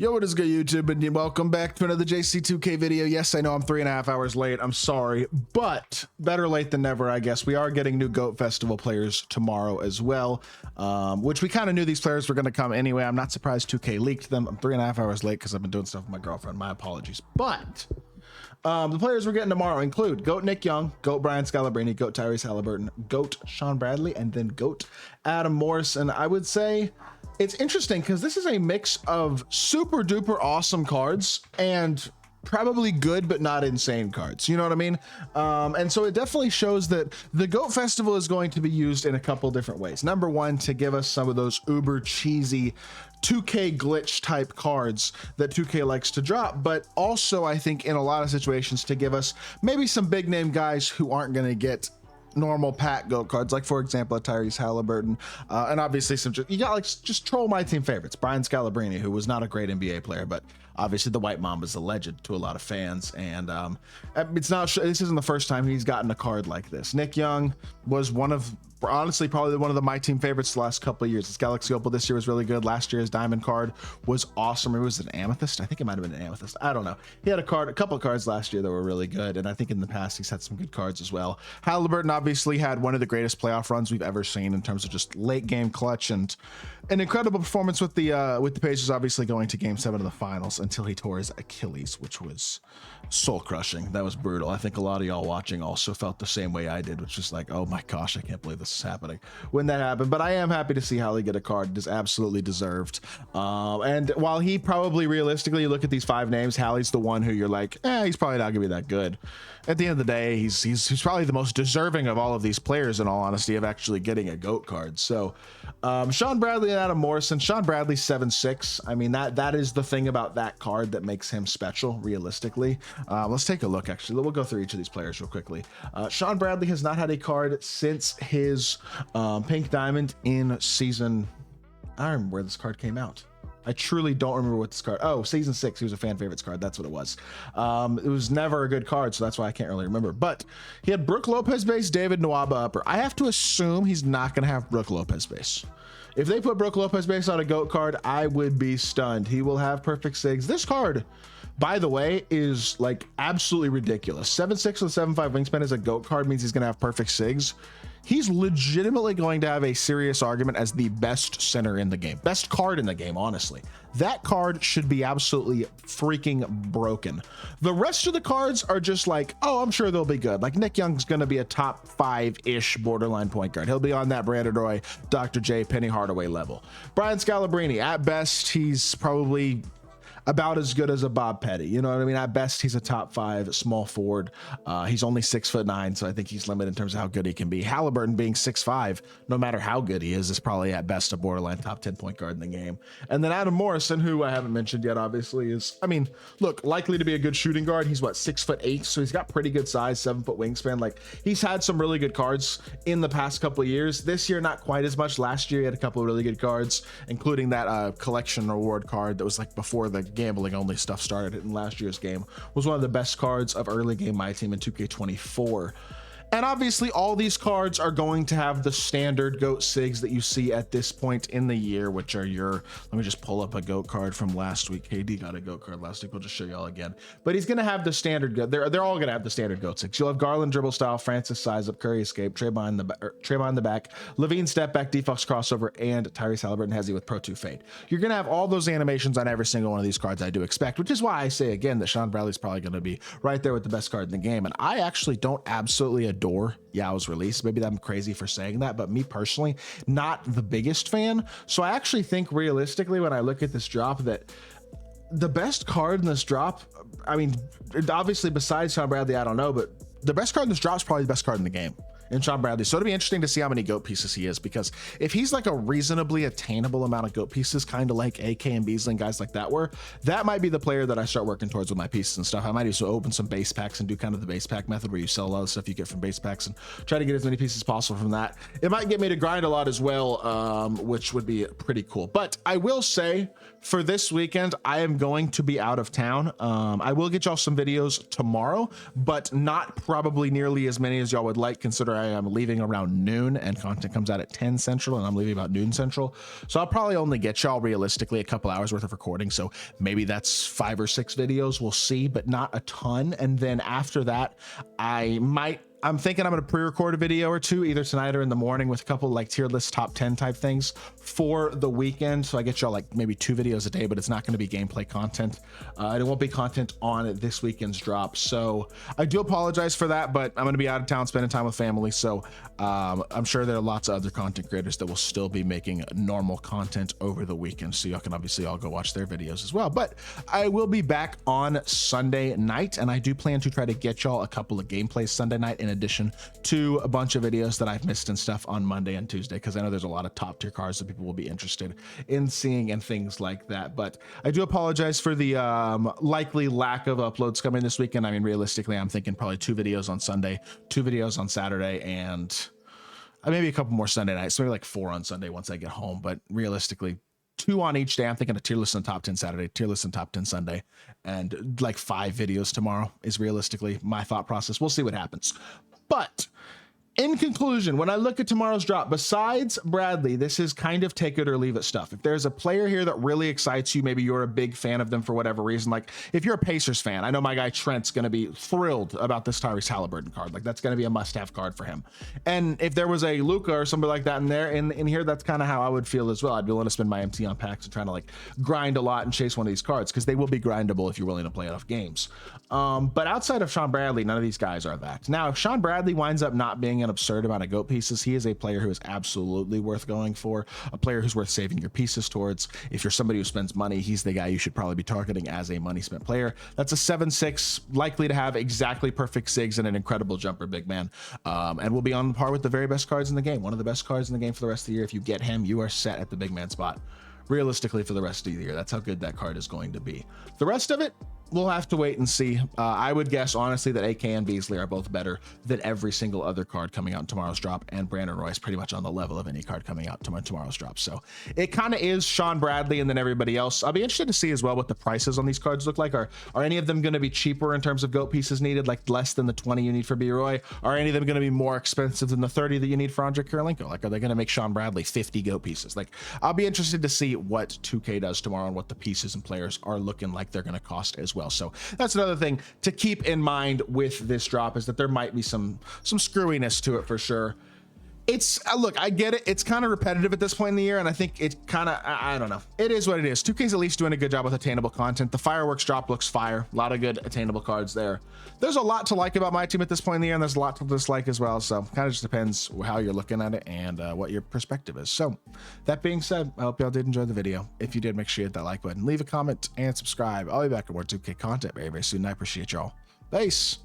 Yo, what is good, YouTube, and welcome back to another JC2K video. Yes, I know I'm 3.5 hours late. I'm sorry, but better late than never, I guess. We are getting new GOAT Festival players tomorrow as well, which we kind of knew these players were going to come anyway. I'm not surprised 2K leaked them. I'm 3.5 hours late because I've been doing stuff with my girlfriend. My apologies. But the players we're getting tomorrow include GOAT Nick Young, GOAT Brian Scalabrine, GOAT Tyrese Halliburton, GOAT Shawn Bradley, and then GOAT Adam Morrison. I would say it's interesting because this is a mix of super duper awesome cards and probably good but not insane cards, you know what I mean? And so it definitely shows that the GOAT Festival is going to be used in a couple different ways. Number one, to give us some of those uber cheesy 2K glitch type cards that 2K likes to drop, but also I think in a lot of situations to give us maybe some big name guys who aren't going to get normal pack GOAT cards, like for example a Tyrese Halliburton, and obviously some you got like just troll my team favorites, Brian Scalabrine, who was not a great NBA player, but obviously the White Mamba's a legend to a lot of fans, and this isn't the first time he's gotten a card like this. Nick Young was honestly probably one of the my team favorites the last couple of years. His Galaxy Opal this year was really good. Last year his Diamond card was awesome. It was an Amethyst. I think it might have been an Amethyst. I don't know. He had a couple of cards last year that were really good, and I think in the past he's had some good cards as well. Halliburton obviously had one of the greatest playoff runs we've ever seen in terms of just late game clutch, and an incredible performance with the Pacers, obviously going to Game 7 of the Finals until he tore his Achilles, which was soul crushing. That was brutal. I think a lot of y'all watching also felt the same way I did, which is like, oh my gosh, I can't believe this is happening when that happened. But I am happy to see Hallie get a card. It is absolutely deserved. And while he probably realistically, you look at these 5 names, Hallie's the one who you're like, he's probably not gonna be that good. At the end of the day, he's probably the most deserving of all of these players, in all honesty, of actually getting a GOAT card. So Shawn Bradley and Adam Morrison. Shawn Bradley's 7'6". I mean, that is the thing about that card that makes him special, realistically. Let's take a look, actually. We'll go through each of these players real quickly. Shawn Bradley has not had a card since his Pink Diamond in season... I don't remember where this card came out. I truly don't remember what this card... Oh, season 6. He was a fan favorites card. That's what it was. It was never a good card, so that's why I can't really remember. But he had Brook Lopez base, David Nwaba upper. I have to assume he's not going to have Brook Lopez base. If they put Brook Lopez base on a GOAT card, I would be stunned. He will have perfect SIGs. This card, by the way, is like absolutely ridiculous. 7'6" with 7'5" wingspan as a GOAT card means he's going to have perfect SIGs. He's legitimately going to have a serious argument as the best center in the game. Best card in the game, honestly. That card should be absolutely freaking broken. The rest of the cards are just like, oh, I'm sure they'll be good. Like Nick Young's going to be a top 5-ish borderline point guard. He'll be on that Brandon Roy, Dr. J, Penny Hardaway level. Brian Scalabrine, at best, he's probably about as good as a Bob Petty, you know what I mean? At best, he's a top 5 small forward. He's only 6'9", so I think he's limited in terms of how good he can be. Halliburton being 6'5", no matter how good he is probably at best a borderline top 10 point guard in the game. And then Adam Morrison, who I haven't mentioned yet, obviously is, I mean, look, likely to be a good shooting guard. He's what, 6'8", so he's got pretty good size, 7-foot wingspan. Like, he's had some really good cards in the past couple of years. This year, not quite as much. Last year, he had a couple of really good cards, including that collection reward card that was like before the gambling only stuff started in last year's game. Was one of the best cards of early game my team in 2K24. And obviously all these cards are going to have the standard GOAT SIGs that you see at this point in the year, which are your, let me just pull up a GOAT card from last week. KD got a GOAT card last week. We'll just show y'all again. But he's going to have the standard GOAT. They're all going to have the standard GOAT SIGs. You'll have Garland dribble style, Francis size up, Curry escape, Draymond in the back, Levine step back, Defox crossover, and Tyrese Halliburton Hezzy with Pro 2 fade. You're going to have all those animations on every single one of these cards, I do expect, which is why I say again that Shawn Bradley's probably going to be right there with the best card in the game. And I actually don't absolutely adore Yao's release. Maybe I'm crazy for saying that, but me personally, not the biggest fan. So I actually think realistically, when I look at this drop, that the best card in this drop, I mean, obviously besides Shawn Bradley, I don't know, but the best card in this drop is probably the best card in the game in Shawn Bradley. So it'll be interesting to see how many GOAT pieces he is, because if he's like a reasonably attainable amount of GOAT pieces, kind of like AK and Beasley and guys like that were, that might be the player that I start working towards with my pieces and stuff. I might also open some base packs and do kind of the base pack method where you sell a lot of stuff you get from base packs and try to get as many pieces as possible from that. It might get me to grind a lot as well, which would be pretty cool. But I will say for this weekend, I am going to be out of town. I will get y'all some videos tomorrow, but not probably nearly as many as y'all would like, considering I am leaving around noon, and content comes out at 10 Central, and I'm leaving about noon Central. So I'll probably only get y'all realistically a couple hours worth of recording. So maybe that's 5 or 6 videos. We'll see, but not a ton. And then after that, I'm thinking I'm going to pre-record a video or two either tonight or in the morning with a couple like tier list top 10 type things for the weekend. So I get y'all like maybe 2 videos a day, but it's not going to be gameplay content. And it won't be content on this weekend's drop. So I do apologize for that, but I'm going to be out of town spending time with family. So I'm sure there are lots of other content creators that will still be making normal content over the weekend. So y'all can obviously all go watch their videos as well. But I will be back on Sunday night, and I do plan to try to get y'all a couple of gameplays Sunday night in addition to a bunch of videos that I've missed and stuff on Monday and Tuesday, because I know there's a lot of top tier cards that people will be interested in seeing and things like that. But I do apologize for the likely lack of uploads coming this weekend. I mean, realistically, I'm thinking probably 2 videos on Sunday, 2 videos on Saturday, and maybe a couple more Sunday nights. So maybe like 4 on Sunday once I get home. But realistically, 2 on each day. I'm thinking a tier list and top 10 Saturday, tier list and top 10 Sunday, and like 5 videos tomorrow is realistically my thought process. We'll see what happens. But in conclusion, when I look at tomorrow's drop, besides Bradley, this is kind of take it or leave it stuff. If there's a player here that really excites you, maybe you're a big fan of them for whatever reason. Like if you're a Pacers fan, I know my guy Trent's going to be thrilled about this Tyrese Halliburton card. Like that's going to be a must-have card for him. And if there was a Luka or somebody like that in there, in here, that's kind of how I would feel as well. I'd be willing to spend my MT on packs and trying to like grind a lot and chase one of these cards, because they will be grindable if you're willing to play enough games. But outside of Shawn Bradley, none of these guys are that. Now, if Shawn Bradley winds up not being an absurd amount of GOAT pieces, he is a player who is absolutely worth going for, a player who's worth saving your pieces towards. If you're somebody who spends money, he's the guy you should probably be targeting as a money spent player. That's a 7-6, likely to have exactly perfect SIGs and an incredible jumper big man, and will be on par with the very best cards in the game. One of the best cards in the game for the rest of the year. If you get him, you are set at the big man spot realistically for the rest of the year. That's how good that card is going to be. The rest of it, we'll have to wait and see. I would guess honestly that AK and Beasley are both better than every single other card coming out in tomorrow's drop, and Brandon Royce pretty much on the level of any card coming out tomorrow's drop. So it kind of is Shawn Bradley and then everybody else. I'll be interested to see as well what the prices on these cards look like. Are any of them going to be cheaper in terms of GOAT pieces needed, like less than the 20 you need for B-Roy? Are any of them going to be more expensive than the 30 that you need for Andre Kirilenko? Like, are they going to make Shawn Bradley 50 GOAT pieces? Like, I'll be interested to see what 2K does tomorrow and what the pieces and players are looking like they're going to cost as well. So that's another thing to keep in mind with this drop, is that there might be some screwiness to it for sure. It's look, I get it. It's kind of repetitive at this point in the year, and I think it kind of, I don't know. It is what it is. 2K's at least doing a good job with attainable content. The fireworks drop looks fire. A lot of good attainable cards there. There's a lot to like about MyTEAM at this point in the year, and there's a lot to dislike as well. So kind of just depends how you're looking at it and what your perspective is. So that being said, I hope y'all did enjoy the video. If you did, make sure you hit that like button, leave a comment, and subscribe. I'll be back with more 2K content very, very soon. I appreciate y'all. Peace.